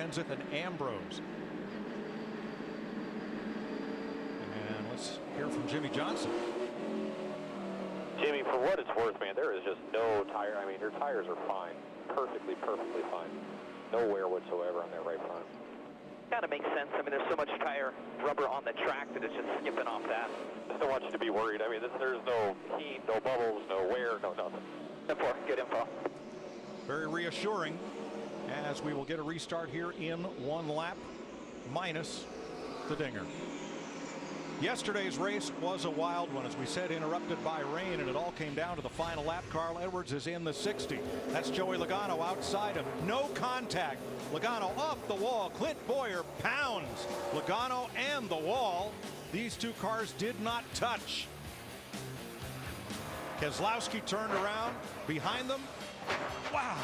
Kenseth and Ambrose. And let's hear from Jimmy Johnson. Jimmy, for what it's worth, man, there is just no tire. I mean, your tires are fine. Perfectly fine. No wear whatsoever on that right front. Kind of makes sense. I mean, there's so much tire rubber on the track that it's just skipping off that. I don't want you to be worried. I mean, there's no heat, no bubbles, no wear, no nothing. Good info. Very reassuring, as we will get a restart here in 1 lap, minus the dinger. Yesterday's race was a wild one, as we said, interrupted by rain, and it all came down to the final lap. Carl Edwards is in the 60. That's Joey Logano outside him. No contact. Logano off the wall. Clint Bowyer pounds Logano and the wall. These two cars did not touch. Keselowski turned around behind them. Wow.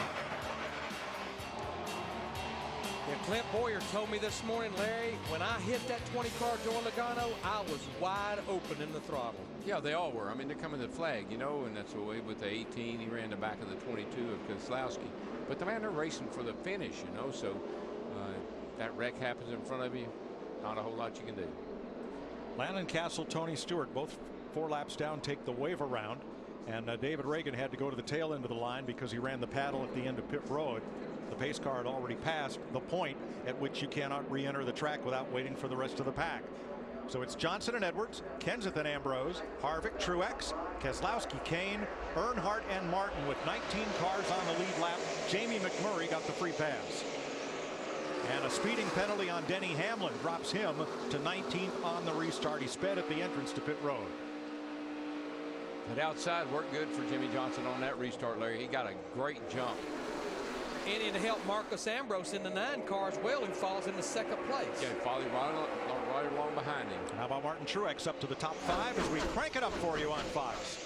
Yeah, Clint Bowyer told me this morning, Larry, when I hit that 20 car door Logano, I was wide open in the throttle. Yeah, they all were. I mean, they're coming to the flag, you know, and that's the way with the 18. He ran the back of the 22 of Keselowski. But the man, they're racing for the finish, you know, so that wreck happens in front of you, not a whole lot you can do. Landon Castle, Tony Stewart, both 4 laps down, take the wave around. And David Reagan had to go to the tail end of the line because he ran the paddle at the end of pit road. The pace car had already passed the point at which you cannot re-enter the track without waiting for the rest of the pack. So it's Johnson and Edwards, Kenseth and Ambrose, Harvick, Truex, Keselowski, Kane, Earnhardt and Martin with 19 cars on the lead lap. Jamie McMurray got the free pass. And a speeding penalty on Denny Hamlin drops him to 19th on the restart. He sped at the entrance to pit road. But outside worked good for Jimmy Johnson on that restart, Larry. He got a great jump. And it helped Marcus Ambrose in the 9 car as well, who falls in the 2nd place. Yeah, followed right along behind him. How about Martin Truex up to the top 5 as we crank it up for you on Fox.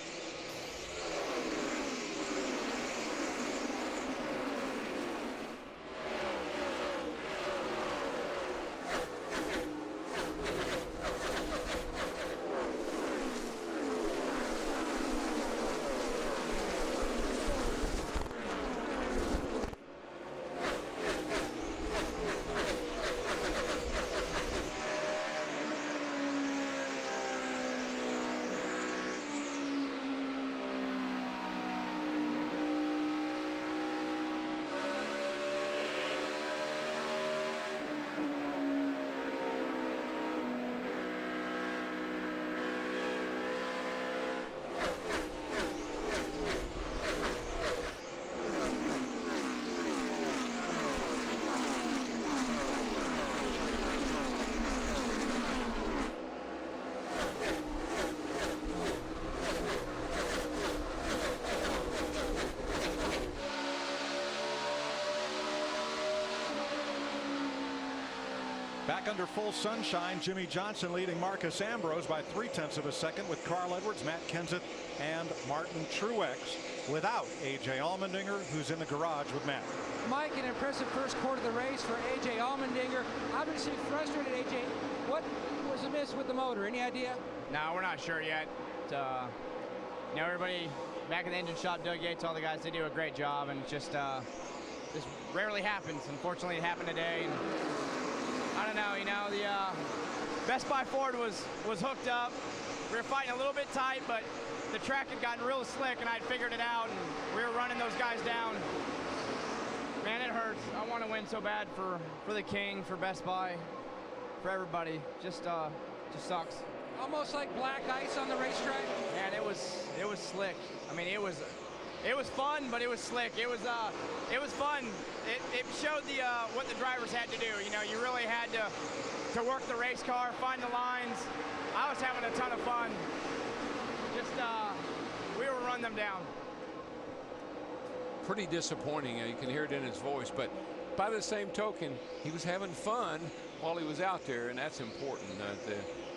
Back under full sunshine, Jimmy Johnson leading Marcus Ambrose by 0.3 of a second with Carl Edwards, Matt Kenseth, and Martin Truex, without A.J. Allmendinger, who's in the garage with Matt. Mike, an impressive first quarter of the race for A.J. Allmendinger. Obviously frustrated, A.J. What was amiss with the motor? Any idea? No, we're not sure yet. You know, everybody back in the engine shop, Doug Yates, all the guys, they do a great job, and just this rarely happens. Unfortunately, it happened today. And I don't know, you know, the Best Buy Ford was hooked up. We were fighting a little bit tight, but the track had gotten real slick, and I'd figured it out, and we were running those guys down. Man, it hurts. I want to win so bad for the King, for Best Buy, for everybody. Just sucks. Almost like black ice on the racetrack. Man, it was slick. I mean, it was fun, but it was slick. It was fun. It showed what the drivers had to do. You know, you really had to work the race car, find the lines. I was having a ton of fun. Just we were running them down. Pretty disappointing. You can hear it in his voice, but by the same token, he was having fun while he was out there, and that's important. To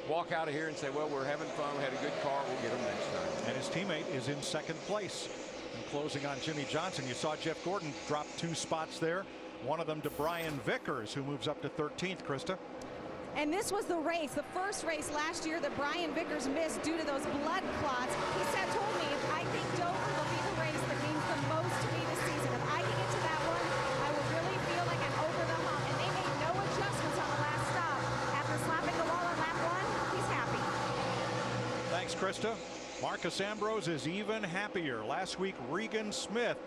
walk out of here and say, well, we're having fun, we had a good car, we'll get him next time. And his teammate is in 2nd place. And closing on Jimmy Johnson, you saw Jeff Gordon drop 2 spots there. One of them to Brian Vickers, who moves up to 13th, Krista. And this was the race, the first race last year that Brian Vickers missed due to those blood clots. He told me, I think Dover will be the race that means the most to me this season. If I can get to that one, I will really feel like I'm over the hump. And they Thanks, Krista. Marcus Ambrose is even happier. Last week, Regan Smith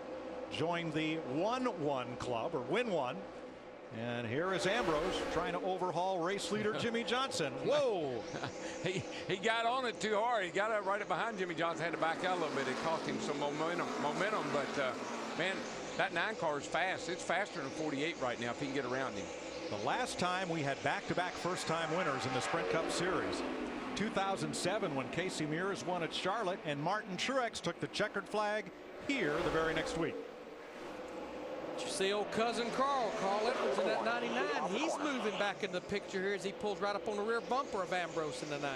joined the 1-1 club, or win one. And here is Ambrose trying to overhaul race leader Jimmy Johnson. Whoa! he got on it too hard. He got it right up behind Jimmy Johnson. Had to back out a little bit. It cost him some momentum. But man, that 9 car is fast. It's faster than 48 right now if he can get around him. The last time we had back-to-back first-time winners in the Sprint Cup Series, 2007, when Casey Mears won at Charlotte, and Martin Truex took the checkered flag here the very next week. You see old cousin Carl Edwards in that 99. He's moving back in the picture here as he pulls right up on the rear bumper of Ambrose in the 9.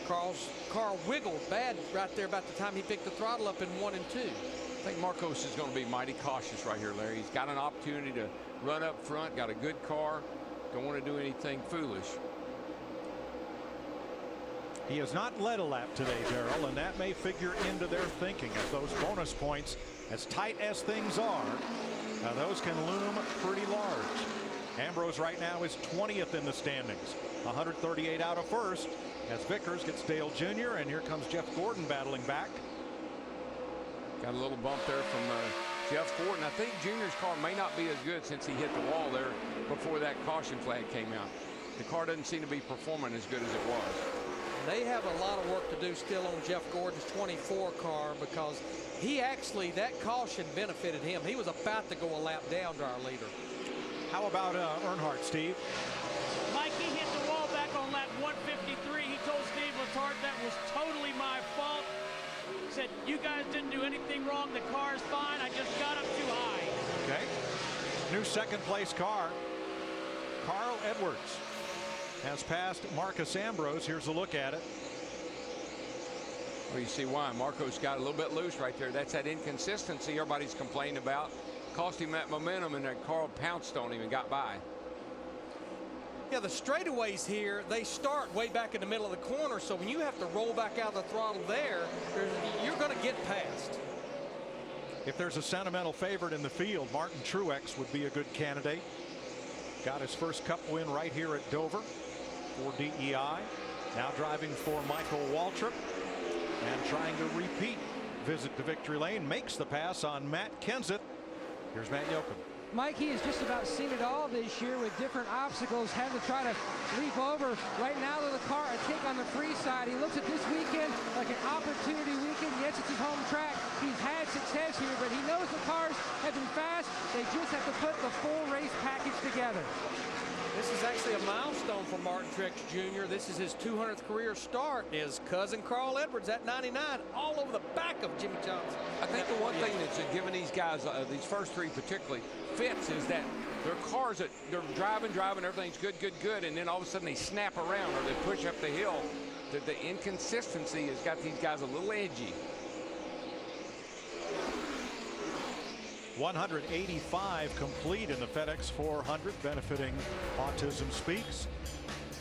Carl wiggled bad right there about the time he picked the throttle up in 1 and 2. I think Marcos is going to be mighty cautious right here, Larry. He's got an opportunity to run up front, got a good car, don't want to do anything foolish. He has not led a lap today, Darrell, and that may figure into their thinking as those bonus points, as tight as things are, those can loom pretty large. Ambrose right now is 20th in the standings, 138 out of first, as Vickers gets Dale Jr., and here comes Jeff Gordon battling back. Got a little bump there from Jeff Gordon. I think Junior's car may not be as good since he hit the wall there before that caution flag came out. The car doesn't seem to be performing as good as it was. They have a lot of work to do still on Jeff Gordon's 24 car, because he actually, that caution benefited him. He was about to go a lap down to our leader. How about Earnhardt, Steve? Mike, he hit the wall back on lap 153. He told Steve Letarte that was totally my fault. He said, you guys didn't do anything wrong. The car is fine. I just got up too high. Okay. New second place car. Carl Edwards has passed Marcus Ambrose. Here's a look at it. Well, you see why. Marcos got a little bit loose right there. That's that inconsistency everybody's complaining about. Cost him that momentum, and that Carl pounced on him and got by. Yeah, the straightaways here, they start way back in the middle of the corner, so when you have to roll back out of the throttle there, you're going to get past. If there's a sentimental favorite in the field, Martin Truex would be a good candidate. Got his first Cup win right here at Dover for DEI. Now driving for Michael Waltrip and trying to repeat visit to victory lane. Makes the pass on Matt Kenseth. Here's Matt Yoakum. Mike, he has just about seen it all this year with different obstacles, had to try to leap over. Right now, though, the car, I think, on the free side, he looks at this weekend like an opportunity weekend. Yes, it's his home track. He's had success here, but he knows the cars have been fast. They just have to put the full race package together. This is actually a milestone for Martin Truex Jr. This is his 200th career start. His cousin Carl Edwards at 99, all over the back of Jimmy Johnson. I think the one thing that's given these guys, these first three particularly, fits is that their cars, that they're driving, everything's good, and then all of a sudden they snap around or they push up the hill. The inconsistency has got these guys a little edgy. 185 complete in the FedEx 400, benefiting Autism Speaks.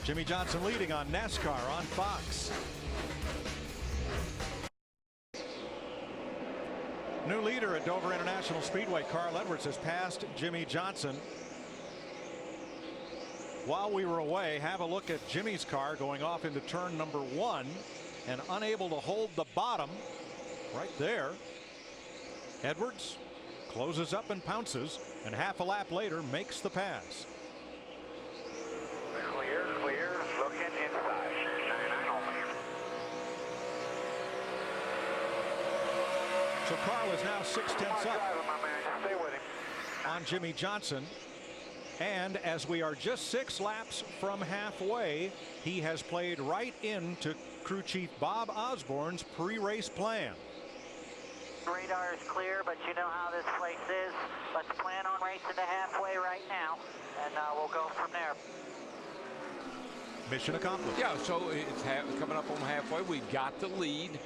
Jimmy Johnson leading on NASCAR on Fox. New leader at Dover International Speedway, Carl Edwards, has passed Jimmy Johnson. While we were away, have a look at Jimmy's car going off into turn number 1 and unable to hold the bottom right there. Edwards closes up and pounces, and half a lap later makes the pass. Clear, looking inside. 99 only. So Carl is now 6/10 up My man. Just stay with him. on Jimmy Johnson. And as we are just 6 laps from halfway, he has played right into crew chief Bob Osborne's pre-race plan. Radar is clear, but you know how this place is. Let's plan on racing to halfway right now, and we'll go from there. Mission accomplished. Yeah, so it's coming up on halfway. We've got the lead,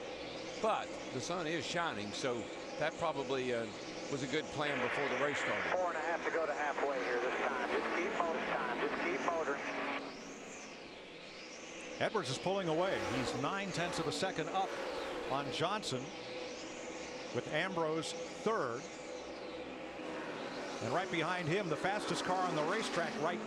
but the sun is shining, so that probably was a good plan before the race started. 4.5 to go to halfway here this time. Just keep motoring time. Just keep motoring. Edwards is pulling away. He's 9/10 of a second up on Johnson, with Ambrose third. And right behind him, the fastest car on the racetrack right